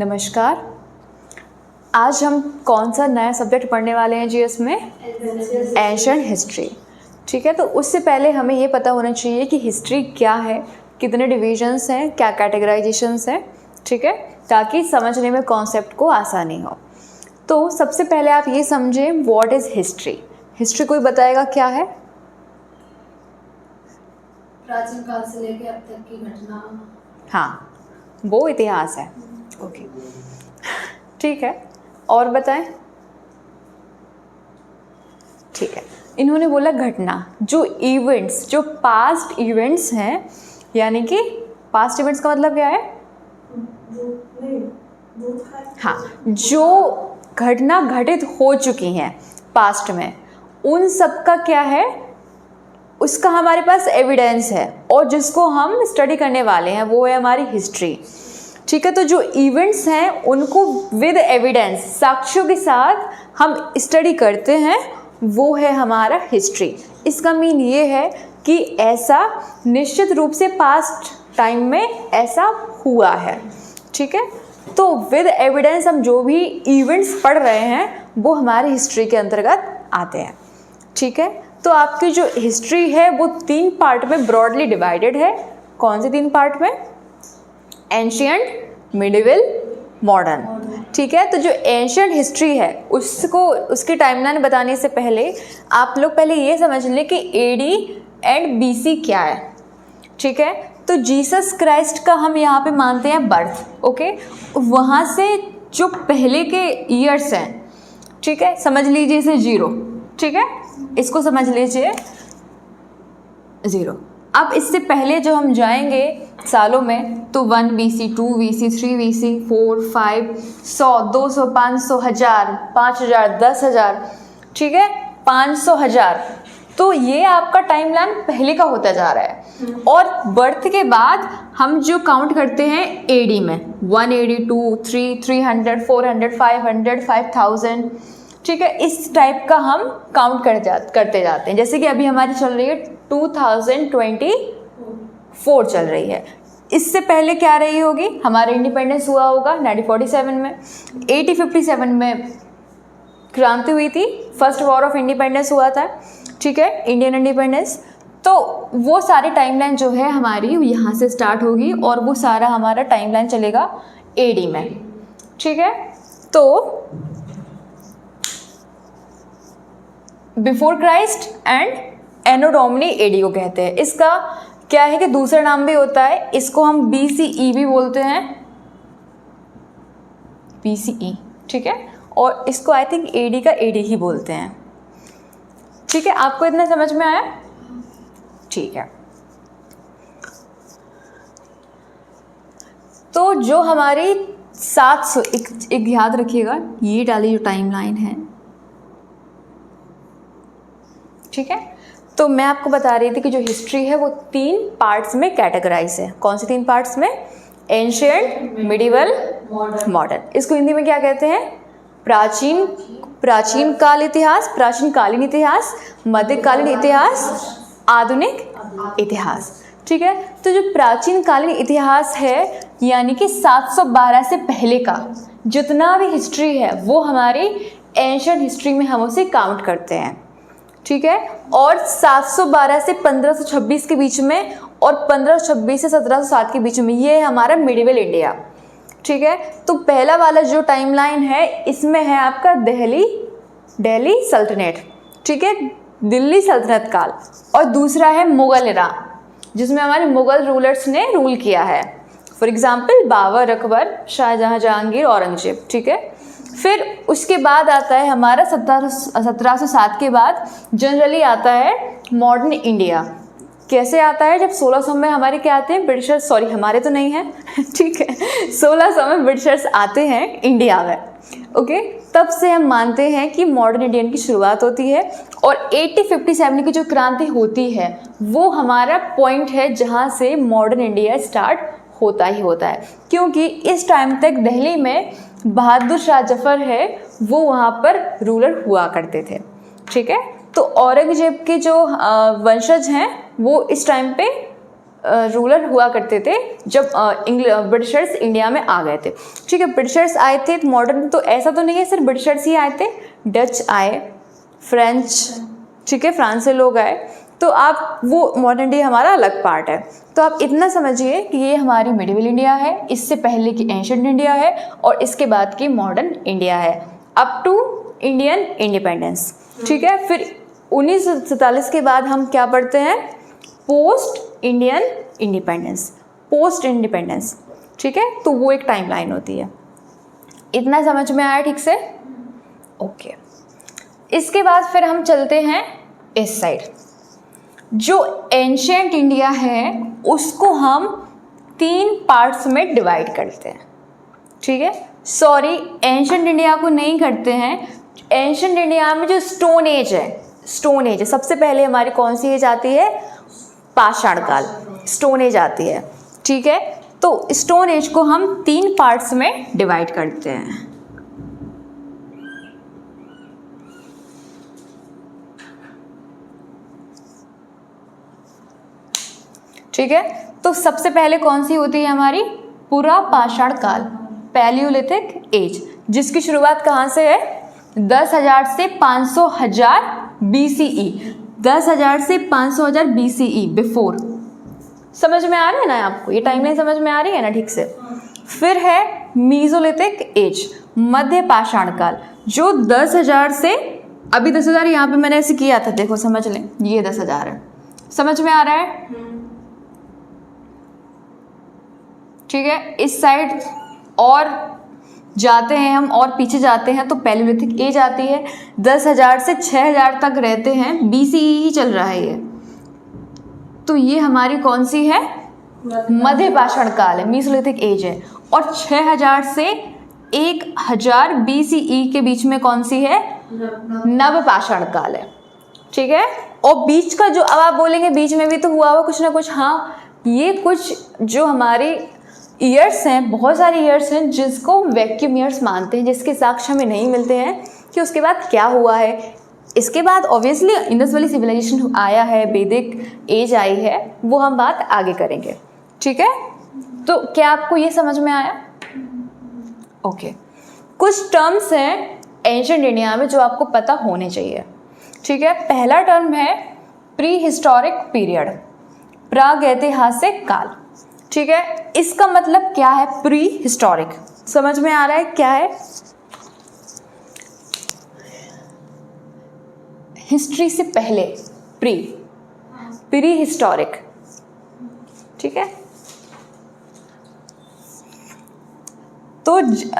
नमस्कार। आज हम कौन सा नया सब्जेक्ट पढ़ने वाले हैं जीएस में? Ancient history. ठीक है, तो उससे पहले हमें ये पता होना चाहिए कि हिस्ट्री क्या है, कितने डिविजन्स हैं, क्या कैटेगराइजेशंस हैं। ठीक है, ताकि समझने में कॉन्सेप्ट को आसानी हो। तो सबसे पहले आप ये समझें व्हाट इज़ हिस्ट्री। हिस्ट्री कोई बताएगा क्या है? प्राचीन काल से लेकर अब तक की घटना। हाँ, वो इतिहास है। ओके, ठीक है, और बताएं। ठीक है, इन्होंने बोला घटना, जो इवेंट्स, जो पास्ट इवेंट्स हैं, यानी कि पास्ट इवेंट्स का मतलब क्या है? हाँ, जो घटना घटित हो चुकी हैं पास्ट में, उन सब का क्या है, उसका हमारे पास एविडेंस है, और जिसको हम स्टडी करने वाले हैं वो है हमारी हिस्ट्री। ठीक है, तो जो इवेंट्स हैं उनको विद एविडेंस, साक्ष्यों के साथ हम स्टडी करते हैं, वो है हमारा हिस्ट्री। इसका मीन ये है कि ऐसा निश्चित रूप से पास्ट टाइम में ऐसा हुआ है। ठीक है, तो विद एविडेंस हम जो भी इवेंट्स पढ़ रहे हैं वो हमारे हिस्ट्री के अंतर्गत आते हैं। ठीक है, तो आपकी जो हिस्ट्री है वो 3 पार्ट में ब्रॉडली डिवाइडेड है। कौन से 3 पार्ट में? Ancient, medieval, modern. ठीक है, तो जो एंशिएंट हिस्ट्री है उसको, उसकी टाइमलाइन बताने से पहले आप लोग पहले ये समझ लें कि एडी एंड बीसी क्या है। ठीक है, तो जीसस क्राइस्ट का हम यहाँ पे मानते हैं बर्थ। ओके, वहाँ से जो पहले के ईयर्स हैं, ठीक है, समझ लीजिए इसे 0। ठीक है, इसको समझ लीजिए 0। अब इससे पहले जो हम जाएंगे सालों में, तो 1 BC, 2 BC, 3 BC, 4, 5, 100, 200, 500, 1000, 5000, 10,000, ठीक है, 500, 1000। तो ये आपका टाइमलाइन पहले का होता जा रहा है। और बर्थ के बाद हम जो काउंट करते हैं एडी में, 182, 300, 400, 500, 5000, ठीक है, इस टाइप का हम काउंट करते जाते हैं। जैसे कि अभी हमारी चल रही है 2024 चल रही है। इससे पहले क्या रही होगी? हमारा इंडिपेंडेंस हुआ होगा 1947 में, 1857 में क्रांति हुई थी, फर्स्ट वॉर ऑफ इंडिपेंडेंस हुआ था। ठीक है, इंडियन इंडिपेंडेंस। तो वो सारी टाइमलाइन जो है हमारी यहाँ से स्टार्ट होगी, और वो सारा हमारा टाइमलाइन चलेगा एडी में। ठीक है, तो before Christ and anno domini AD को कहते हैं। इसका क्या है कि दूसरा नाम भी होता है, इसको हम BCE भी बोलते हैं, BCE। ठीक है, और इसको आई थिंक एडी का एडी ही बोलते हैं। ठीक है, आपको इतना समझ में आया? ठीक है, तो जो हमारी 700, एक याद रखिएगा, ये डाली जो टाइमलाइन है, ठीक है, तो मैं आपको बता रही थी कि जो हिस्ट्री है वो 3 पार्ट्स में कैटेगराइज है। कौन से 3 पार्ट्स में? Ancient, medieval, modern. इसको हिंदी में क्या कहते हैं? प्राचीन काल इतिहास, प्राचीनकालीन इतिहास, मध्यकालीन इतिहास, आधुनिक इतिहास। ठीक है, तो जो प्राचीनकालीन इतिहास है, यानी कि 712 से पहले का जितना भी हिस्ट्री है वो हमारी एंशिएंट हिस्ट्री में हम उसे काउंट करते हैं। ठीक है, और 712 से 1526 के बीच में, और 1526 से 1707 के बीच में, ये है हमारा मिडिवल इंडिया। ठीक है, तो पहला वाला जो टाइमलाइन है इसमें है आपका दिल्ली सल्तनत। ठीक है, दिल्ली सल्तनत काल। और दूसरा है मुगल एरा, जिसमें हमारे मुगल रूलर्स ने रूल किया है। For example Babur, Akbar, Shah Jahan, Jahangir, Aurangzeb. ठीक है, फिर उसके बाद आता है हमारा 1707 के बाद जनरली आता है मॉडर्न इंडिया। कैसे आता है? जब 1600 में हमारे क्या आते हैं? ब्रिटिशर्स, सॉरी हमारे तो नहीं है ठीक है, 1600 में ब्रिटिशर्स आते हैं इंडिया में। ओके, तब से हम मानते हैं कि मॉडर्न इंडियन की शुरुआत होती है। और 1857 की जो क्रांति होती है वो हमारा पॉइंट है जहाँ से मॉडर्न इंडिया स्टार्ट होता ही होता है, क्योंकि इस टाइम तक दिल्ली में बहादुर शाह जफर है वो वहाँ पर रूलर हुआ करते थे। ठीक है, तो औरंगजेब के जो वंशज हैं वो इस टाइम पे रूलर हुआ करते थे जब ब्रिटिशर्स इंडिया में आ गए थे। ठीक है, ब्रिटिशर्स आए थे मॉडर्न, तो ऐसा तो नहीं है सिर्फ ब्रिटिशर्स ही आए थे, डच आए, फ्रेंच, ठीक है, फ्रांस से लोग आए, तो आप वो मॉडर्न इंडिया हमारा अलग पार्ट है। तो आप इतना समझिए कि ये हमारी मिडिवल इंडिया है, इससे पहले की एंशिएंट इंडिया है और इसके बाद की मॉडर्न इंडिया है अप टू इंडियन इंडिपेंडेंस। ठीक है, फिर 1947 के बाद हम क्या पढ़ते हैं, post Indian independence, post independence. ठीक है, तो वो एक टाइमलाइन होती है। इतना समझ में आया ठीक से? ओके। इसके बाद फिर हम चलते हैं इस साइड। जो एंशिएंट इंडिया है उसको हम 3 पार्ट्स में डिवाइड करते हैं। ठीक है, सॉरी, एंशिएंट इंडिया को नहीं करते हैं। एंशिएंट इंडिया में जो स्टोन एज है, सबसे पहले हमारी कौन सी एज आती है, पाषाण काल, स्टोन एज आती है। ठीक है, तो स्टोन एज को हम 3 पार्ट्स में डिवाइड करते हैं। ठीक है, तो सबसे पहले कौन सी होती है हमारी, पुरा पाषाण काल, पैलियोलिथिक एज, जिसकी शुरुआत कहाँ से है, 10,000 से 500,000 BCE, 10,000 से 500,000 BCE बिफोर। समझ में आ रहा है ना आपको, ये टाइमलाइन समझ में आ रही है ना ठीक से? फिर है मीजोलिथिक एज, मध्य पाषाण काल, जो 10,000 से, अभी 10,000 यहाँ पे मैंने ऐसे किया था, देखो समझ लें, ये 10,000 है, समझ में आ रहा है? ठीक है, इस साइड और जाते हैं हम और पीछे जाते हैं तो पैलियोलिथिक एज आती है, 10,000 से 6,000 तक रहते हैं, BCE ही चल रहा है ये। तो ये हमारी कौन सी है, मध्य पाषाण काल है, मीसोलिथिक एज है। और 6,000 से 1,000 BCE के बीच में कौन सी है, नव पाषाण काल है। ठीक है, और बीच का जो, अब आप बोलेंगे बीच में भी तो हुआ हुआ कुछ ना कुछ, हाँ, ये कुछ जो हमारी ईयर्स हैं, बहुत सारे ईयर्स हैं जिसको वैक्यूम ईयर्स मानते हैं, जिसके साक्ष्य हमें नहीं मिलते हैं कि उसके बाद क्या हुआ है। इसके बाद ऑब्वियसली इंडस वैली सिविलाइजेशन आया है, वैदिक एज आई है, वो हम बात आगे करेंगे। ठीक है, तो क्या आपको ये समझ में आया? ओके। कुछ टर्म्स हैं एंशिएंट इंडिया में जो आपको पता होने चाहिए। ठीक है, पहला टर्म है प्री हिस्टोरिक पीरियड, प्रागैतिहासिक काल। ठीक है, इसका मतलब क्या है, प्री हिस्टोरिक, समझ में आ रहा है क्या है? हिस्ट्री से पहले, प्री हिस्टोरिक। ठीक है, तो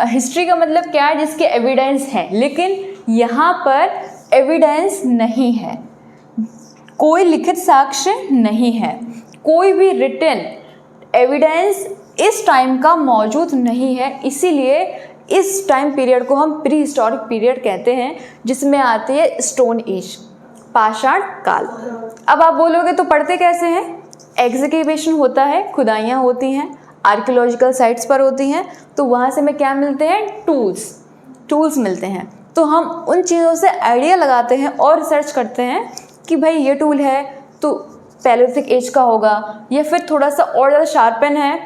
हिस्ट्री का मतलब क्या है, जिसके एविडेंस है, लेकिन यहाँ पर एविडेंस नहीं है, कोई लिखित साक्ष्य नहीं है, कोई भी रिटन एविडेंस इस टाइम का मौजूद नहीं है। इसीलिए इस टाइम पीरियड को हम प्री हिस्टोरिक पीरियड कहते हैं, जिसमें आती है स्टोन एज, पाषाण काल। अब आप बोलोगे तो पढ़ते कैसे हैं, एग्जीक्यूशन होता है, खुदाइयाँ होती हैं, आर्कियोलॉजिकल साइट्स पर होती हैं, तो वहाँ से हमें क्या मिलते हैं, टूल्स मिलते हैं। तो हम उन चीज़ों से आइडिया लगाते हैं और रिसर्च करते हैं कि भाई ये टूल है तो पैलियोलिथिक एज का होगा, या फिर थोड़ा सा और ज़्यादा शार्पन है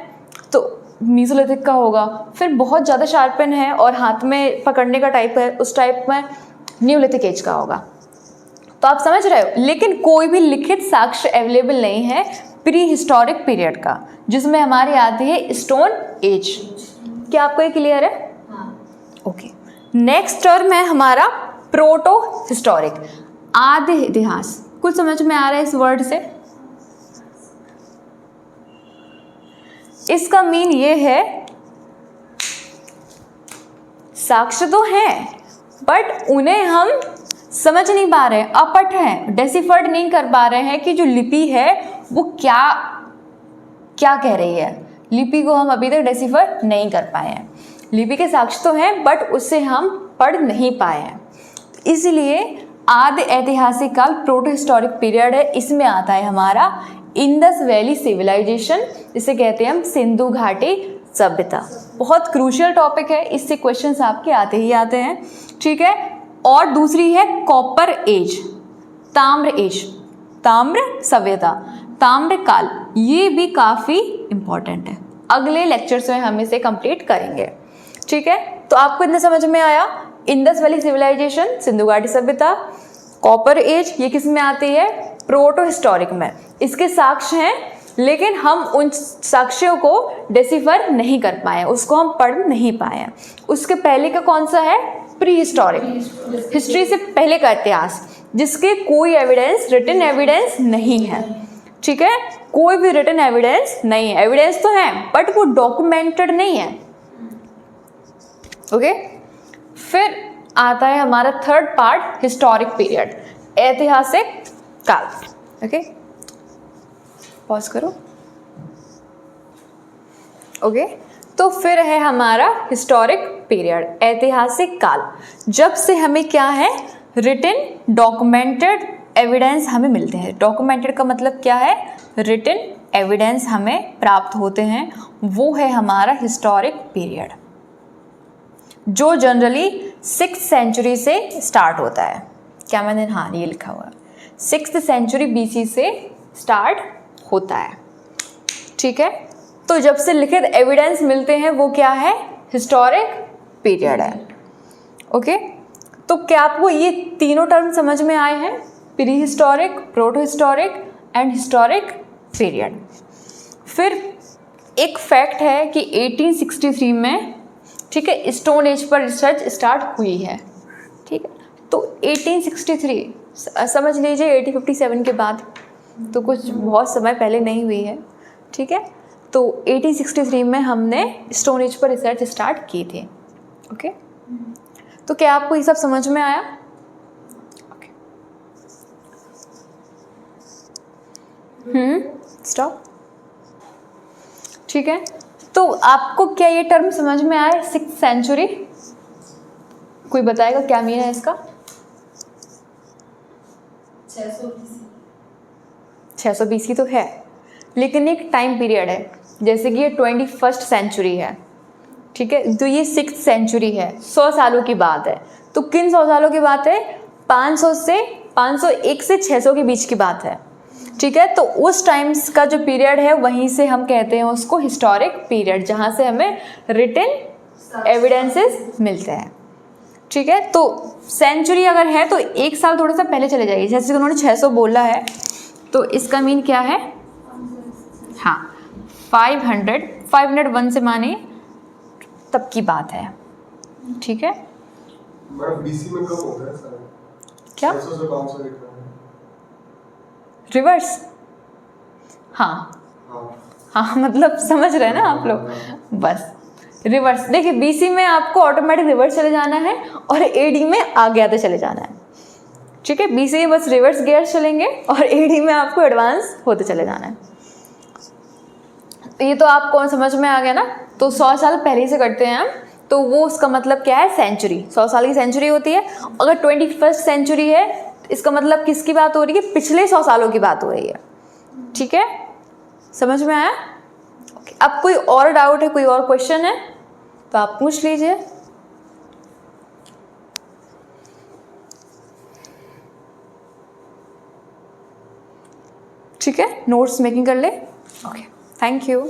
तो मीसोलिथिक का होगा, फिर बहुत ज़्यादा शार्पन है और हाथ में पकड़ने का टाइप है, उस टाइप में न्यूलिथिक एज का होगा। तो आप समझ रहे हो, लेकिन कोई भी लिखित साक्ष्य अवेलेबल नहीं है प्री हिस्टोरिक पीरियड का, जिसमें हमारी आती है स्टोन एज। क्या आपको ये क्लियर है? ओके। नेक्स्ट टर्म है हमारा प्रोटो हिस्टोरिक, आदि इतिहास। कुछ समझ में आ रहा है इस वर्ड से? इसका मीन ये है, साक्ष्य तो हैं बट उन्हें हम समझ नहीं पा रहे हैं, अपठ हैं, डेसिफर्ड नहीं कर पा रहे हैं कि जो लिपि है वो क्या क्या कह रही है। लिपि को हम अभी तक डेसिफर नहीं कर पाए हैं। लिपि के साक्ष्य तो हैं बट उससे हम पढ़ नहीं पाए हैं। इसलिए आदि ऐतिहासिक काल प्रोटो हिस्टोरिक पीरियड है। इसमें आता है हमारा इंडस वैली सिविलाइजेशन, जिसे कहते हैं हम सिंधु घाटी सभ्यता। बहुत क्रूशियल टॉपिक है, इससे क्वेश्चंस आपके आते ही आते हैं। ठीक है, और दूसरी है कॉपर एज, ताम्र एज, ताम्र सभ्यता। ताम्रकाल, ये भी काफ़ी इम्पॉर्टेंट है, अगले लेक्चर्स में हम इसे कंप्लीट करेंगे। ठीक है, तो आपको इतना समझ में आया। इंडस वैली सिविलाइजेशन, सिंधु घाटी सभ्यता, कॉपर एज, ये किस में आती है? प्रोटो हिस्टोरिक में। इसके साक्ष्य हैं, लेकिन हम उन साक्ष्यों को डेसिफर नहीं कर पाए, उसको हम पढ़ नहीं पाए। उसके पहले का कौन सा है? प्री हिस्टोरिक, हिस्ट्री से पहले का इतिहास, जिसके कोई एविडेंस, रिटन एविडेंस नहीं है। ठीक है, कोई भी रिटन एविडेंस नहीं है, एविडेंस तो है बट वो डॉक्यूमेंटेड नहीं है। ओके, फिर आता है हमारा थर्ड पार्ट, हिस्टोरिक पीरियड, ऐतिहासिक काल। ओके, पॉज करो। ओके, तो फिर है हमारा हिस्टोरिक पीरियड, ऐतिहासिक काल, जब से हमें क्या है? रिटन डॉक्यूमेंटेड एविडेंस हमें मिलते हैं। डॉक्यूमेंटेड का मतलब क्या है? रिटन एविडेंस हमें प्राप्त होते हैं, वो है हमारा हिस्टोरिक पीरियड, जो जनरली 6th सेंचुरी से स्टार्ट होता है। क्या मैंने, हाँ ये लिखा हुआ है, 6th सेंचुरी BC से स्टार्ट होता है। ठीक है, तो जब से लिखित एविडेंस मिलते हैं वो क्या है? हिस्टोरिक पीरियड है। ओके, तो क्या आपको ये तीनों टर्म समझ में आए हैं? Prehistoric, protohistoric and historic period. फिर एक फैक्ट है कि 1863 में, ठीक है, स्टोन एज पर रिसर्च स्टार्ट हुई है। ठीक है, तो 1863 समझ लीजिए 1857 के बाद, तो कुछ बहुत समय पहले नहीं हुई है। ठीक है, तो 1863 में हमने स्टोन एज पर रिसर्च स्टार्ट की थी। ओके, तो क्या आपको ये सब समझ में आया? Okay, stop. ठीक है, तो आपको क्या ये टर्म समझ में आया? 6th सेंचुरी, कोई बताएगा क्या मीन है इसका? 600 BC तो है, लेकिन एक टाइम पीरियड है, जैसे कि ये 21st सेंचुरी है। ठीक है, तो ये 6th सेंचुरी है, 100 सालों की बात है। तो किन 100 सालों की बात है? 501 से 600 के बीच की बात है। ठीक है, तो उस टाइम्स का जो पीरियड है वहीं से हम कहते हैं उसको हिस्टोरिक पीरियड, जहाँ से हमें रिटन एविडेंसेस मिलते हैं। ठीक है, तो सेंचुरी अगर है तो एक साल थोड़ा सा पहले चले जाइए, जैसे कि उन्होंने 600 बोला है, तो इसका मीन क्या है? हाँ, 501 से माने तब की बात है। ठीक है, BC में कब होता है सर? क्या 600 से 500 लिख रहा है। रिवर्स? हाँ हाँ, मतलब समझ रहे हैं ना आप लोग, बस रिवर्स। देखिए BC में आपको ऑटोमेटिक रिवर्स चले जाना है और AD में आगे आते चले जाना है। ठीक है, BC में बस रिवर्स गियर चलेंगे और AD में आपको एडवांस होते चले जाना है। ये तो आपको समझ में आ गया ना। तो 100 साल पहले से करते हैं हम, तो वो उसका मतलब क्या है? सेंचुरी, 100 साल की सेंचुरी होती है। अगर 21st सेंचुरी है, इसका मतलब किसकी बात हो रही है? पिछले 100 सालों की बात हो रही है। ठीक है, समझ में आया? ओके, अब कोई और डाउट है, कोई और क्वेश्चन है तो आप पूछ लीजिए। ठीक है, नोट्स मेकिंग कर ले। Okay, thank you.